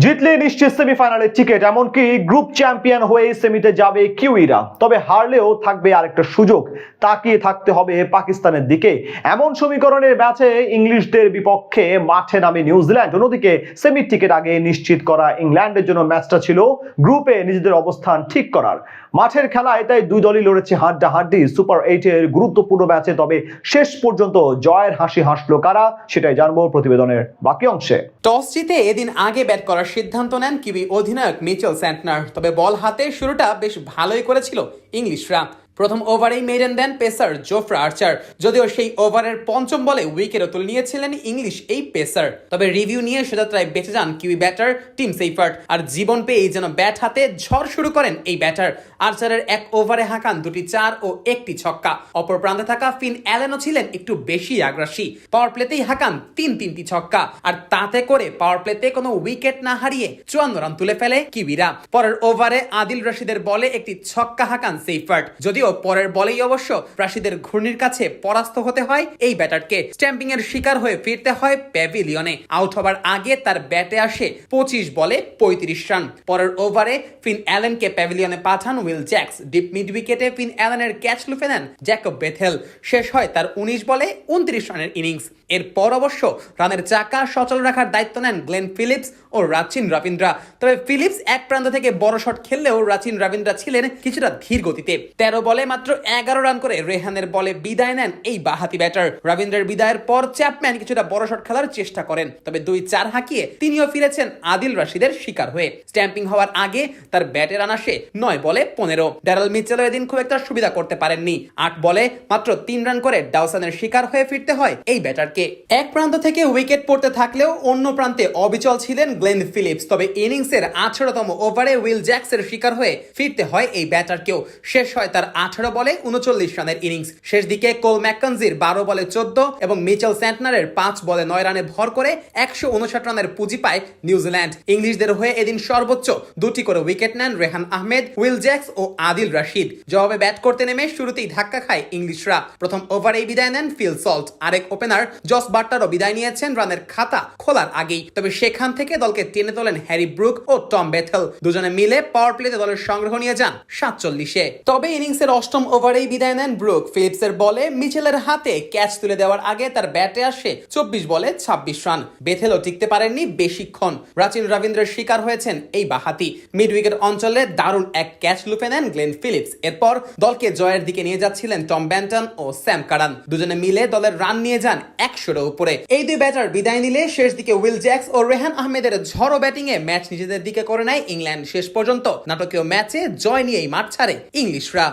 জিতলে নিশ্চিত সেমিফাইনালের টিকিট, এমনকি গ্রুপ চ্যাম্পিয়ন হয়ে সেমিতে যাবে কিউইরা। তবে হারলেও থাকবে আরেকটা সুযোগ, তাকিয়ে থাকতে হবে পাকিস্তানের দিকে। এমন সমীকরণের ম্যাচে ইংলিশদের বিপক্ষে মাঠে নামে নিউজিল্যান্ড। অন্যদিকে সেমির টিকিট আগে নিশ্চিত করা ইংল্যান্ডের জন্য ম্যাচটা ছিল গ্রুপে নিজেদের অবস্থান ঠিক করার। মাঠের খেলায় তাই দুই দলই লড়েছে হাড্ডাহাড্ডি সুপার 8-এর গুরুত্বপূর্ণ ম্যাচে। তবে শেষ পর্যন্ত জয়ের হাসি হাসলো কারা, সেটাই জানবো প্রতিবেদনের বাকি অংশে। টস জিতে এদিন আগে ব্যাট করার সিদ্ধান্ত নেন কিউই অধিনায়ক মিচেল স্যান্টনার। তবে বল হাতে শুরুটা বেশ ভালোই করেছিল ইংলিশরা। প্রথম ওভারেই মেডেন দেন পেসার জোফ্রা আর্চার। যদিও সেই ওভারের পঞ্চম বলে উইকেটও তুলে নিয়েছিলেন ইংলিশ এই পেসার। তবে রিভিউ নিয়ে সেযাত্রায় বেঁচে যান কিউই ব্যাটার টিম সেইফার্ট। আর জীবন পেয়েই যেন ব্যাট হাতে ঝড় শুরু করেন এই ব্যাটার। আর্চারের এক ওভারে হাঁকান 2টি 4 ও 1টি ছক্কা। অপর প্রান্তে থাকা ফিন অ্যালেনও ছিলেন একটু বেশি আগ্রাসী। পাওয়ার প্লেতেই হাঁকান 3টি ছক্কা। আর তাতে করে পাওয়ার প্লেতে কোনো উইকেট না হারিয়ে 54 রান তুলে ফেলে কিউইরা। পরের ওভারে আদিল রশিদের বলে একটি ছক্কা হাঁকান সেইফার্ট। যদিও পরের বলেই অবশ্য রাশিদের ঘূর্ণির কাছে পরাস্ত হতে হয় এই ব্যাটারকে। স্ট্যাম্পিং এর শিকার হয়ে ফিরতে হয় প্যাভিলিয়নে। আউট হবার আগে তার ব্যাটে আসে 25 বলে 35 রান। পরের ওভারে ফিন অ্যালেনকে প্যাভিলিয়নে পাঠান উইল জ্যাক্স। ডিপ মিড উইকেটে ফিন অ্যালেনের ক্যাচ লুফে নেন জ্যাকব বেথেল। শেষ হয় তার 19 বলে 29 রানের ইনিংস। এরপর অবশ্য রানের চাকা সচল রাখার দায়িত্ব নেন গ্লেন ফিলিপস ও রাচিন রবীন্দ্রা। তবে ফিলিপস এক প্রান্ত থেকে বড় শট খেললেও রাচিন রবীন্দ্রা ছিলেন কিছুটা ধীর গতিতে। 13 বলে মাত্র 11 রান করে রেহানের বলে বিদায় নেন এই বাহাতি ব্যাটার। রবীন্দ্রের বিদায়ের পর চ্যাপম্যান কিছুটা বড় শট খেলার চেষ্টা করেন। তবে 2-4 হাঁকিয়ে তিনিও ফিরেছেন আদিল রশিদের শিকার হয়ে। স্ট্যাম্পিং হওয়ার আগে তার ব্যাটে রান আসে 9 বলে 15। ড্যারেল মিচেলও এদিন খুব একটা সুবিধা করতে পারেননি। 8 বলে মাত্র 3 রান করে ডাউসনের শিকার হয়ে ফিরতে হয় এই ব্যাটারকে। এক প্রান্ত থেকে উইকেট পড়তে থাকলেও অন্য প্রান্তে অবিচল ছিলেন গ্লেন ফিলিপস। তবে ইনিংসের 18তম ওভারে উইল জ্যাক্সের শিকার হয়ে ফিরতে হয় এই ব্যাটারকেও। শেষ হয় তার 18 বলে 39 রানের ইনিংস। শেষ দিকে কোল ম্যাককেনজির 12 বলে 14 এবং মিচেল স্যান্টনারের 5 বলে 9 রানে ভর করে 159 রানের পুঁজি পায় নিউজিল্যান্ড। ইংলিশদের হয়ে এদিন সর্বোচ্চ 2টি করে উইকেট নেন রেহান আহমেদ, উইল জ্যাক্স ও আদিল রশিদ। জবাবে ব্যাট করতে নেমে শুরুতেই ধাক্কা খায় ইংলিশরা। প্রথম ওভারেই বিদায় নেন ফিল সল্ট। আরেক ওপেনার জস বাটলারও বিদায় নিয়েছেন রানের খাতা খোলার আগেই। তবে সেখান থেকে দলকে টেনে তোলেন হ্যারি ব্রুক ও টম বেথেল। দুজনে মিলে পাওয়ার প্লেতে দলের সংগ্রহ নিয়ে যান 47-এ। তবে ইনিংসের 8ম ওভারেই বিদায় নেন ব্রুক। ফিলিপসের বলে মিচেলের হাতে ক্যাচ তুলে দেওয়ার আগে তার ব্যাটে আসে 24 বলে 26 রান। বেথেলও টিকতে পারেননি বেশিক্ষণ। রাচিন রবীন্দ্রের শিকার হয়েছেন এই বাহাতি। মিড উইকেট অঞ্চলে দারুণ এক ক্যাচ লুফে নেন গ্লেন ফিলিপস। এরপর দলকে জয়ের দিকে নিয়ে যাচ্ছিলেন টম ব্যান্টন ও স্যাম কারান। দুজনে মিলে দলের রান নিয়ে যান 100-এর উপরে। এই দুই ব্যাটার বিদায় নিলে শেষ দিকে উইল জ্যাক্স ও রেহান আহমেদের ঝড়ো ব্যাটিংয়ে ম্যাচ নিজেদের দিকে করে নেয় ইংল্যান্ড। শেষ পর্যন্ত নাটকীয় ম্যাচে জয় নিয়েই মাঠ ছাড়ে ইংলিশরা।